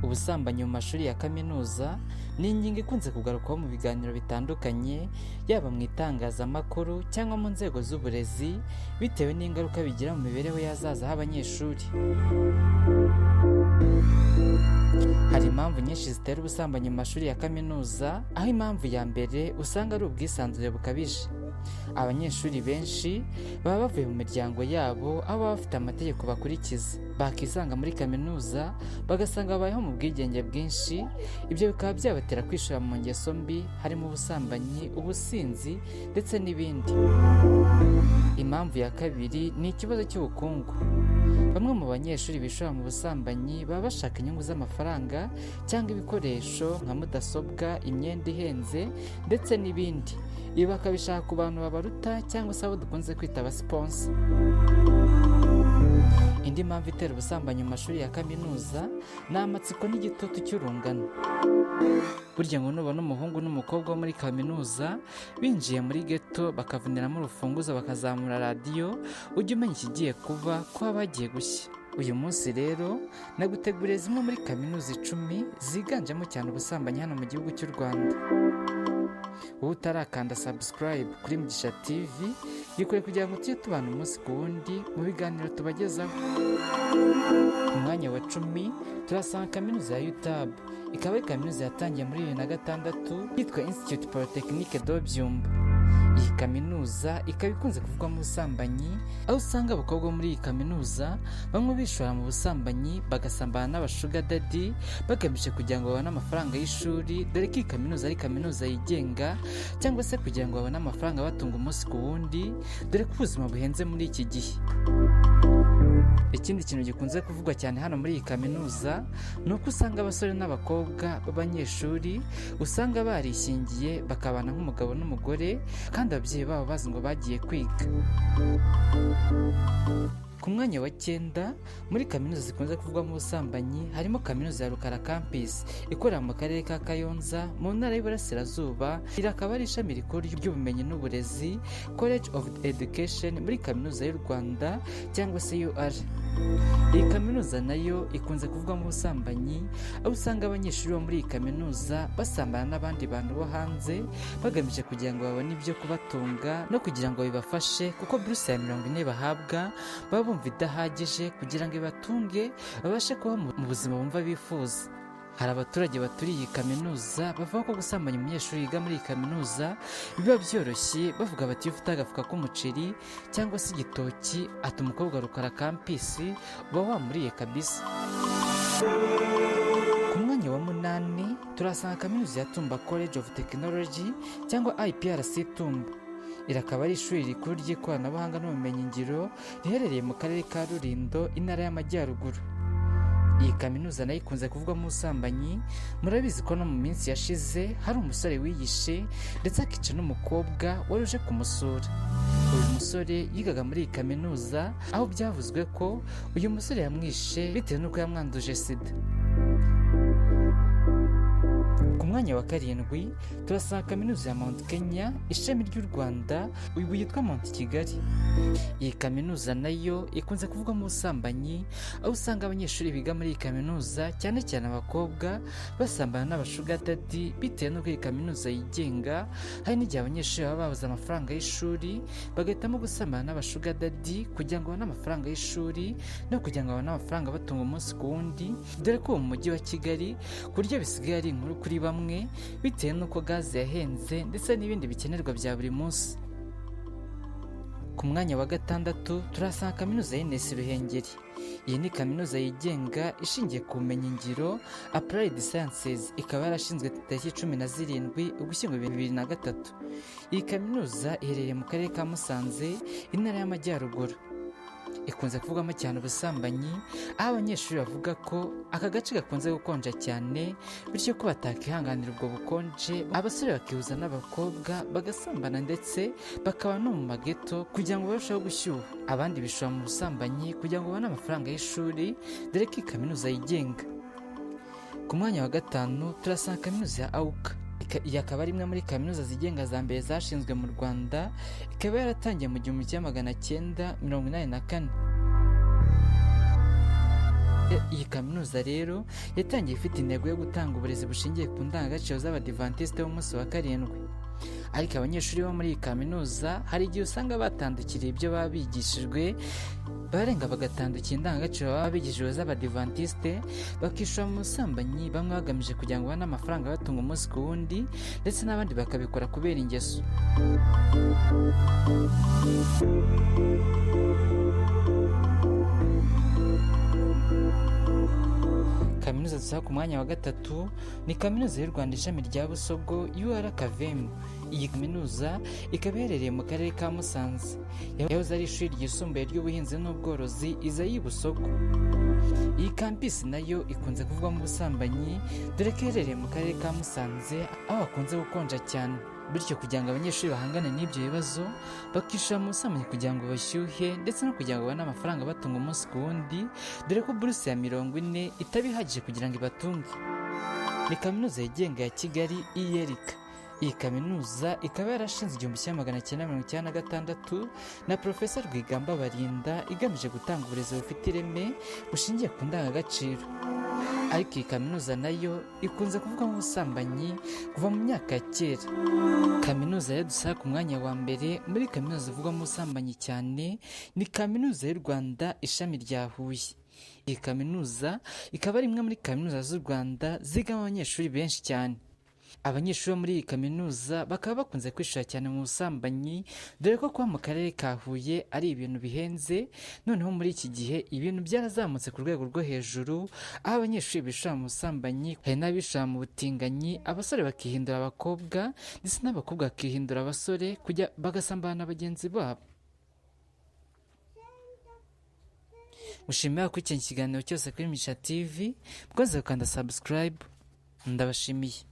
Ubusambanyi mu mashuri ya kaminuza ni ingingo ikunze kugarukwaho mu biganiro bitandukanye, yaba mu itangazamakuru cyangwa mu nzego z'uburezi, bitewe n'ingaruka bigira mu mibereho y'ahazaza h'abanyeshuri. Hari impamvu nyinshi zitera ubusambanyi mu mashuri ya kaminuza, aho impamvu ya mbere usanga ari ubwisanzure bukabije. Abanyeshuri benshi baba bavuye mu miryango yabo, aho baba bafite amategeko bakurikiza, bakisanga muri kaminuza bagasanga babayeho mu bwigenge bwinshi. Ibyo bikaba byabatera kwishora mu ngeso mbi, harimo ubusambanyi, ubusinzi ndetse n'ibindi. Impamvu ya kabiri ni ikibazo cy'ubukungu. Bamwe mu banyeshuri bishora mu busambanyi baba bashaka inyungu z'amafaranga cyangwa ibikoresho nka mudasobwa, imyenda ihenze ndetse n'ibindi. Ibi bakabishaka ku bantu babaruta cyangwa se abo dukunze kwita abasiponsa. Indi mpamvu itera ubusambanyi mu mashuri ya kaminuza ni amatsiko n'igitutu cy'urungano. Burya ngo nubona umuhungu n'umukobwa wo muri kaminuza binjiye muri geto bakavuniramo urufunguzo bakazamura radiyo, ujye umenya ikigiye kuba ko haba hagiye gushya. Uyu munsi rero naguteguriye zimwe muri kaminuza 10 ziganjemo cyane ubusambanyi hano mu gihugu cy'u Rwanda. Wowe utarakanda subscribe kuri Mugisha TV, yikore kugira ngo tujye tubana umunsi ku wundi mu biganiro tubagezaho. Ku mwanya wa 10 turasanga kaminuza ya UTAB. Ikaba ari kaminuza yatangiye muri 2006 yitwa Institut Polytechnique de Byumba. Iyi kaminuza ikaba ikunze kuvugwamo ubusambanyi, aho usanga abakobwa muri iyi kaminuza bamwe bishora mu busambanyi bagasambana n'abashuga daddy bagamije kugira ngo babone amafaranga y'ishuri, dore ko iyi kaminuza ari kaminuza yigenga, cyangwa se kugira ngo babone amafaranga batunga umunsi ku wundi, dore ko ubuzima buhenze muri iki gihe. Ikindi kintu gikunze kuvugwa cyane hano muri iyi kaminuza ni uko usanga abasore n'abakobwa b'abanyeshuri usanga barishingiye bakabana nk'umugabo n'umugore, kandi ababyeyi babo bazi ngo bagiye kwiga. Ku mwanya wa 9 muri kaminuza zikunze kuvugwamo ubusambanyi harimo kaminuza ya Rukara Campus ikorera mu karere ka Kayonza mu ntara y'Iburasirazuba. Iri akaba ari ishami rikuru ry'ubumenyi n'uburezi, College of Education muri kaminuza y'u Rwanda cyangwa se UR. Iyi kaminuza nayo ikunze kuvugwamo ubusambanyi, aho usanga abanyeshuri bo muri iyi kaminuza basambana n'abandi bantu bo hanze bagamije kugira ngo babone ibyo kubatunga no kugira ngo bibafashe, kuko buruse ya 40 bahabwa baba bumva idahagije kugira ngo ibatunge babashe kuba mu buzima bumva bifuza. Hari abaturage baturiye iyi kaminuza bavuga ko gusambanya umunyeshuri yiga muri iyi kaminuza biba byoroshye, bavuga bati iyo ufite agafuka k'umuceri cyangwa se igitoki ati umukobwa Rukara Campus uba wamuriye kabisa. Ku mwanya wa 8 turasanga kaminuza ya Tumba College of Technology cyangwa IPRC Tumba. Iri akaba ari ishuri rikuru ry'ikoranabuhanga n'ubumenyingiro riherereye mu karere ka Rulindo, intara y'Amajyaruguru. Iyi kaminuza nayo ikunze kuvugwamo ubusambanyi. Murabizi ko no mu minsi yashize hari umusore wiyishe ndetse akica n'umukobwa wari uje kumusura. Uyu musore yigaga muri iyi kaminuza, aho byavuzwe ko uyu musore yamwishe bitewe n'uko yamwanduje sida. Ku mwanya wa 7 turasanga kaminuza ya Mount Kenya, ishami ry'u Rwanda, ubu yitwa Mount Kigali. Iyi kaminuza nayo ikunze kuvugwamo ubusambanyi, aho usanga abanyeshuri biga muri iyi kaminuza cyane cyane abakobwa basambana n'abashuga daddy bitewe n'uko iyi kaminuza yigenga. Hari n'igihe abanyeshuri baba babuze amafaranga y'ishuri bagahitamo gusambana n'abashuga daddy kugira ngo babone amafaranga y'ishuri no kugira ngo babone amafaranga batunga umunsi ku wundi, dore ko mu mujyi wa Kigali kurya bisigaye ari inkuru kuri bamwe bitewe n'uko gaze yahenze ndetse n'ibindi bikenerwa bya buri munsi. Ku mwanya wa 6 turasanga kaminuza y'Ines Ruhengeri. Iyi ni kaminuza yigenga ishingiye ku bumenyingiro, Applied Sciences, ikaba yarashinzwe tariki 17 Ugushyingo 2003. Iyi kaminuza iherereye mu karere ka Musanze, intara y'Amajyaruguru. Ikunze kuvugwamo cyane ubusambanyi, aho abanyeshuri bavuga ko aka gace gakunze gukonja cyane, bityo ko batakihanganira ubwo bukonje, abasore bakihuza n'abakobwa bagasambana ndetse bakaba no mu mageto kugira ngo barusheho gushyuha. Abandi bishora mu busambanyi kugira ngo babone amafaranga y'ishuri, dore ko iyi kaminuza yigenga. Ku mwanya wa 5 turasanga kaminuza ya AUK. Iyi akaba ari imwe muri kaminuza zigenga za mbere zashinzwe mu Rwanda, ikaba yaratangiye mu 1984. Iyi kaminuza rero yatangiye ifite intego yo gutanga uburezi bushingiye ku ndangagaciro z'abadivantisite b'umunsi wa karindwi, ariko abanyeshuri bo muri iyi kaminuza hari igihe usanga batandukiriye ibyo baba bigishijwe, barenga bagatandukira indangagaciro baba bigishijwe z'abadivantisite, bakishora mu busambanyi, bamwe bagamije kugira ngo babone amafaranga batunga umunsi ku wundi, ndetse n'abandi bakabikora kubera ingeso. Kaminuza dusaba ku mwanya wa gatatu ni Kaminuza y'u Rwanda ishami rya Busogo UR Kavemu. Iyi kaminuza ikaba iherereye mu karere ka Musanze, yahoze ari ishuri ryisumbuye ry'ubuhinzi n'ubworozi Izayi Busogo. Iyi kampisi nayo ikunze kuvugwamo ubusambanyi, dore ko iherereye mu karere ka Musanze aho hakunze gukonja cyane, bityo kugira ngo abanyeshuri bahangane n'ibyo bibazo bakishora mu busambanyi kugira ngo bashyuhe, ndetse no kugira ngo babone amafaranga batunga umunsi ku wundi, dore ko buruse ya 40 itaba ihagije kugira ngo ibatunge. Ni kaminuza yigenga ya Kigali iyerika. Iyi kaminuza ikaba yarashinzwe 1996 na Profesa Rwigamba Barinda, igamije gutanga uburezi bufite ireme bushingiye ku ndangagaciro. Ariko iyi kaminuza nayo ikunze kuvuga mu busambanyi kuva mu myaka ya kera. Kaminuza yadusaba ku mwanya wa mbere muri kaminuza ivuga mu busambanyi cyane ni Kaminuza y'u Rwanda ishami rya Huye. Iyi kaminuza ikaba ari imwe muri kaminuza z'u Rwanda zigamo abanyeshuri benshi cyane. Abanyeshuri bo muri iyi kaminuza bakaba bakunze kwishora cyane mu busambanyi, dore ko kuba mu karere ka Huye ari ibintu bihenze. Noneho muri iki gihe ibintu byarazamutse ku rwego rwo hejuru, aho abanyeshuri bishora mu busambanyi, hari n'abishora mu butinganyi, abasore bakihindura abakobwa ndetse n'abakobwa bakihindura abasore kujya bagasambana na bagenzi babo. Mushimira gukurikirana ikiganiro cyose kuri Misha TV, mukomeze gukanda subscribe. Ndabashimiye.